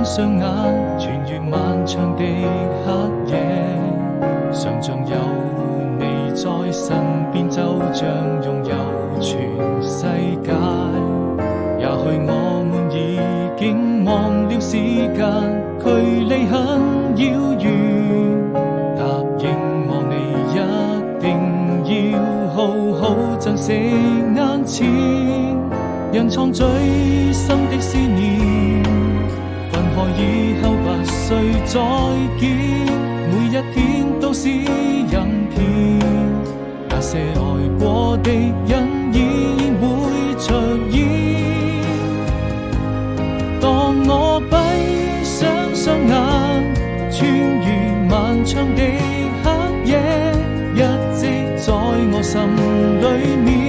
雙眼，穿越漫長的黑夜，想像有你在身邊，就像擁有全世界。也許我們已經忘了時間，距離很遙遠。答應我，你一定要好好珍惜眼前，人藏最深的思念。分開以後不需再見，每一天都是陰天。那些愛過的人依然會出現。當我閉上雙眼，穿越漫長的黑夜，一直在我心裏面。